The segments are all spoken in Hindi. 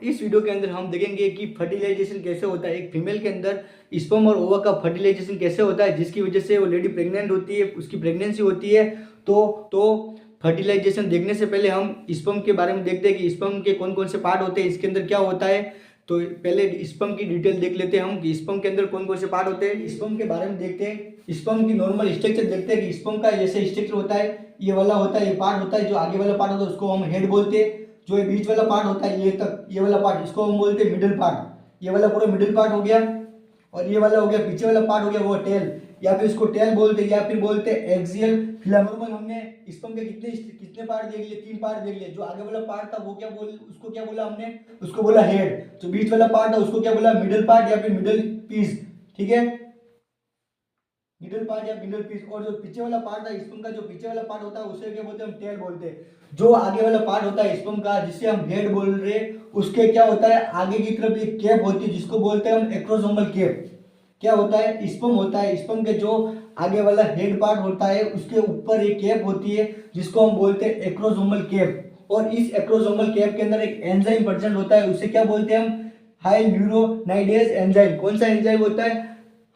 इस वीडियो के अंदर हम देखेंगे कि फर्टिलाइजेशन कैसे होता है, एक फीमेल के अंदर स्पर्म और ओवा का फर्टिलाइजेशन कैसे होता है, जिसकी वजह से वो लेडी प्रेग्नेंट होती है, उसकी प्रेगनेंसी होती है। तो फर्टिलाइजेशन देखने से पहले हम स्पर्म के बारे में देखते हैं कि स्पर्म के कौन कौन से पार्ट होते हैं, इसके अंदर क्या होता है। तो पहले स्पर्म की डिटेल देख लेते हैं हम कि स्पर्म के अंदर कौन कौन से पार्ट होते हैं। स्पर्म के बारे में देखते हैं, स्पर्म की नॉर्मल स्ट्रक्चर देखते हैं कि स्पर्म का जैसे स्ट्रक्चर होता है, ये वाला होता है, ये पार्ट होता है, जो आगे वाला पार्ट होता है उसको हम हेड बोलते हैं। जो ये बीच वाला पार्ट होता है, ये तक ये वाला पार्ट, इसको हम बोलते हैं मिडिल पार्ट। ये वाला पूरा मिडिल पार्ट हो गया, और ये वाला हो गया पीछे वाला पार्ट हो गया वो टेल, या फिर इसको टेल बोलते हैं, या फिर बोलते हैं एक्सियल फिलामेंट। हमने स्पर्म के कितने कितने पार्ट देख लिए, 3 पार्ट देख लिए। जो आगे वाला पार्ट था वो उसको क्या बोला हमने, उसको बोला हेड। जो बीच वाला पार्ट था उसको क्या बोला, मिडिल पार्ट या फिर मिडिल पीस। ठीक है, मिडिल पार्ट या मिडिल पीस। और जो पीछे वाला पार्ट था स्पर्म का, जो पीछे वाला पार्ट होता है उसे क्या बोलते हैं, हम टेल बोलते हैं। जो आगे वाला पार्ट होता है स्पर्म का, जिससे हम हेड बोल रहे हैं, उसके क्या होता है, आगे की तरफ एक कैप होती है जिसको बोलते हैं हम एक्रोसोमल कैप। क्या होता है, स्पर्म होता है, स्पर्म के जो आगे वाला हेड पार्ट होता है उसके ऊपर एक कैप होती है जिसको हम बोलते हैं एक्रोसोमल कैप। और इस एक्रोसोमल कैप के अंदर एक एंजाइम प्रेजेंट होता है, उसे क्या बोलते हैं हम, हाइल्यूरोनाइडेज एंजाइम। कौन सा एंजाइम होता है,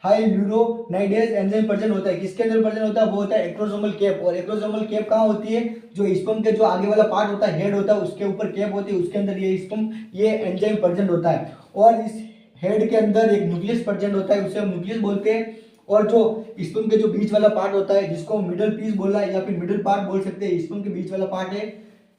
हाइल्यूरोनाइडेज एंजाइम प्रेजेंट होता है। किसके अंदर प्रेजेंट होता है, वो होता है एक्रोसोमल कैप। और एक्रोसोमल कैप कहाँ होती है, जो स्पर्म के जो आगे वाला पार्ट होता है, हेड होता है, उसके ऊपर कैप होती है, उसके अंदर ये स्पर्म ये एंजाइम प्रेजेंट होता है। और इस हेड के अंदर एक न्यूक्लियस प्रेजेंट होता है, उसे हम न्यूक्लियस बोलते हैं। और जो स्पर्म के जो बीच वाला पार्ट होता है, जिसको मिडिल पीस बोला है या फिर मिडिल पार्ट बोल सकते हैं, स्पर्म के बीच वाला पार्ट है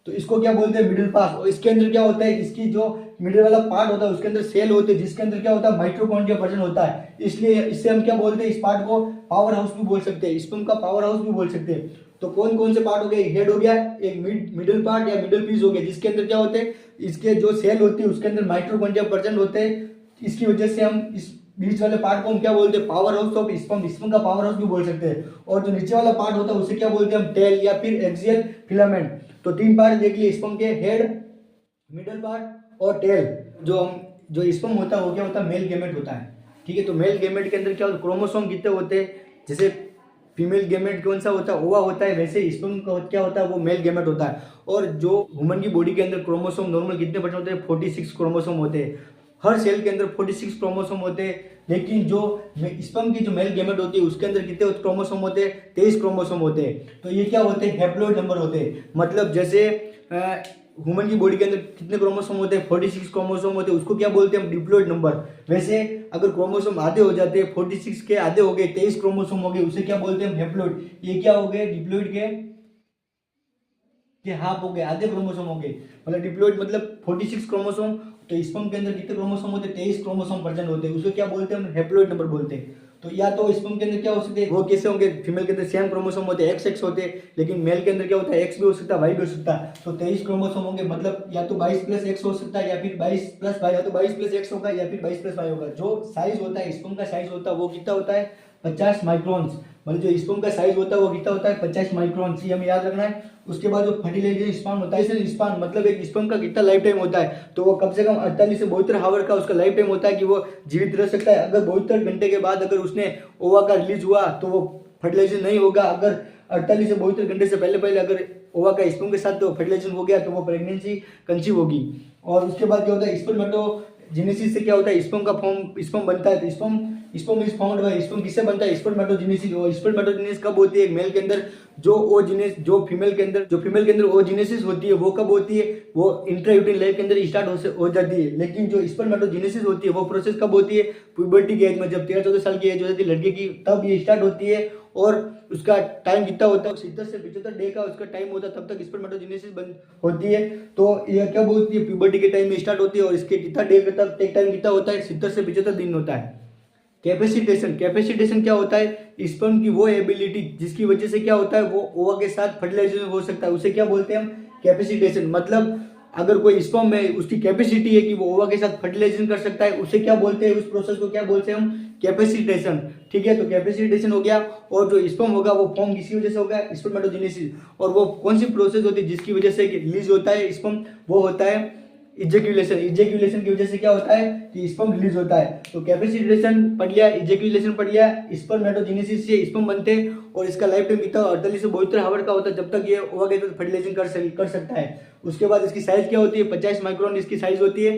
तो इसको क्या बोलते हैं, मिडिल पास। और इसके अंदर क्या होता है, इसकी जो मिडिल वाला पार्ट होता है उसके अंदर सेल होते हैं, जिसके अंदर क्या होता है, माइटोकॉन्ड्रिया प्रेजेंट होता है। इसलिए इससे हम क्या बोलते हैं, इस पार्ट को पावर हाउस भी बोल सकते हैं, स्पर्म का पावर हाउस भी बोल सकते हैं। तो कौन कौन से पार्ट हो गए, हेड हो गया, एक मिडिल पार्ट या मिडिल पीस हो गया, जिसके अंदर क्या होते हैं, इसके जो सेल होती है उसके अंदर माइटोकॉन्ड्रिया प्रेजेंट होते हैं। इसकी वजह से हम इस बीच वाले पार्ट को हम क्या बोलते हैं, power house of sperm, sperm का पावर हाउस भी बोल सकते हैं। और जो नीचे वाला पार्ट होता है उसे क्या बोलते हैं हम, टेल या फिर एक्सियल फिलामेंट। तो 3 पार्ट देख लिए स्पर्म के, हेड, मिडिल पार्ट और टेल। जो स्पर्म होता है वो क्या होता है, मेल गैमेट होता है। ठीक है, तो मेल गैमेट के अंदर क्या होता है, क्रोमोसोम कितने होते हैं, जैसे फीमेल गैमेट कौन सा होता है, ओवा होता है, वैसे स्पर्म का क्या होता है, वो मेल गैमेट होता है। और जो ह्यूमन की बॉडी के अंदर क्रोमोसोम नॉर्मल कितने परसेंट होते हैं, 46 क्रोमोसोम होते हैं। हर सेल के अंदर 46 क्रोमोसोम होते हैं। लेकिन जो स्पर्म की जो मेल गैमेट होती है उसके अंदर कितने क्रोमोसोम होते हैं, 23 क्रोमोसोम होते हैं। तो ये क्या होते हैं, हैप्लॉइड नंबर होते हैं। मतलब जैसे ह्यूमन की बॉडी के अंदर कितने क्रोमोसोम होते हैं, 46 क्रोमोसोम होते हैं, उसको क्या बोलते हैं हम, डिप्लॉइड नंबर। वैसे अगर क्रोमोसोम आधे हो जाते हैं, 46 के आधे हो गए, 23 क्रोमोसोम हो गए, उसे क्या बोलते हैं हम, हैप्लॉइड। ये क्या हो गए, डिप्लॉइड के हाफ हो गए, आधे क्रोमोसोम हो गए। मतलब डिप्लॉइड मतलब 46 क्रोमोसोम। तो स्पर्म के अंदर कितने क्रोमोसोम होते हैं, 23 क्रोमोसोम प्रेजेंट होते हैं, उसको क्या बोलते हैं हम, हैप्लॉइड नंबर बोलते हैं। तो या तो स्पर्म के अंदर क्या हो सकते हैं, वो कैसे होंगे, फीमेल के अंदर सेम क्रोमोसोम होते हैं, एक्स एक्स होते हैं, लेकिन मेल के अंदर क्या होता है, एक्स भी हो सकता है, वाई भी हो सकता है। तो 23 क्रोमोसोम होंगे, मतलब या तो 22 प्लस एक्स हो सकता है, या फिर 22 प्लस वाई, या तो 22 प्लस एक्स होगा या फिर 22 प्लस वाई होगा। जो साइज होता है स्पर्म का, साइज होता है वो कितना होता है, 50 माइक्रोन्स। मतलब जो स्पर्म का साइज होता है वो कितना होता है, 50 माइक्रोन। ये हमें याद रखना है। उसके बाद जो फर्टिलाइजेशन स्पान होता है, स्पान मतलब एक स्पर्म का कितना लाइफ टाइम होता है, तो वो कम से कम 48 से 72 आवर का उसका लाइफ टाइम होता है कि वो जीवित रह सकता है। अगर 72 घंटे के बाद अगर उसने ओवा का रिलीज हुआ तो वो फर्टिलाइजेशन नहीं होगा। अगर 48 से 72 घंटे से पहले पहले अगर ओवा का स्पर्म के साथ तो फर्टिलाइजेशन हो गया तो वो प्रेगनेंसी कंसीव होगी। और उसके बाद क्या होता है, स्पर्मेटोजेनेसिस से क्या होता है, स्पर्म का फॉर्म, स्पर्म बनता है। तो sperm is found by, sperm किससे बनता है, स्पर्मेटोजेनेसिस। और स्पर्मेटोजेनेसिस कब होती है, मेल के अंदर जो ओजेनेस, जो फीमेल के अंदर ओजेनेसिस होती है वो कब होती है, वो इंट्रायूटेरिन लाइफ के अंदर स्टार्ट हो जाती है। लेकिन जो स्पर्मेटोजेनेसिस होती है वो प्रोसेस कब होती है, प्यूबर्टी की एज में, जब 13-14 साल की एज हो जाती है लड़के की, तब ये स्टार्ट होती है। और उसका टाइम कितना होता है, 70 से 75 डे का उसका टाइम होता है, तब तक स्पर्मेटोजेनेसिस बंद होती है। तो ये कब होती है, प्यूबर्टी के टाइम में स्टार्ट होती है। और इसके कितना डे का टेक टाइम कितना होता है, 70 से 75 दिन होता है। कैपेसिटेशन क्या होता है, स्पर्म की वो एबिलिटी जिसकी वजह से क्या होता है, वो ओवा के साथ फर्टिलाइजेशन हो सकता है, उसे क्या बोलते हैं हम, कैपेसिटेशन। मतलब अगर कोई स्पर्म में उसकी कैपेसिटी है कि वो ओवा के साथ फर्टिलाइजेशन कर सकता है, उसे क्या बोलते हैं, उस प्रोसेस को क्या बोलते हैं हम, कैपेसिटेशन। ठीक है, तो कैपेसिटेशन हो गया। और जो स्पर्म होगा वो फॉर्म किसी वजह से होगा, स्पर्मेटोजेनेसिस। और वो कौन सी प्रोसेस होती है जिसकी वजह से रिलीज होता है स्पर्म, वो होता है इजेक्यूलेशन की वजह से क्या होता है कि स्पर्म रिलीज होता है। तो कैपेसिटेशन पढ़ लिया, इजेक्यूलेशन पढ़ लिया, स्पर्मेटोजेनेसिस से स्पर्म बनते हैं और इसका लाइफ टाइम कितना 48 से 72 आवर का होता है, जब तक ये ओवा के फर्टिलाइजेशन कर सकता है। उसके बाद इसकी साइज क्या होती है, 50 माइक्रोन इसकी साइज होती है।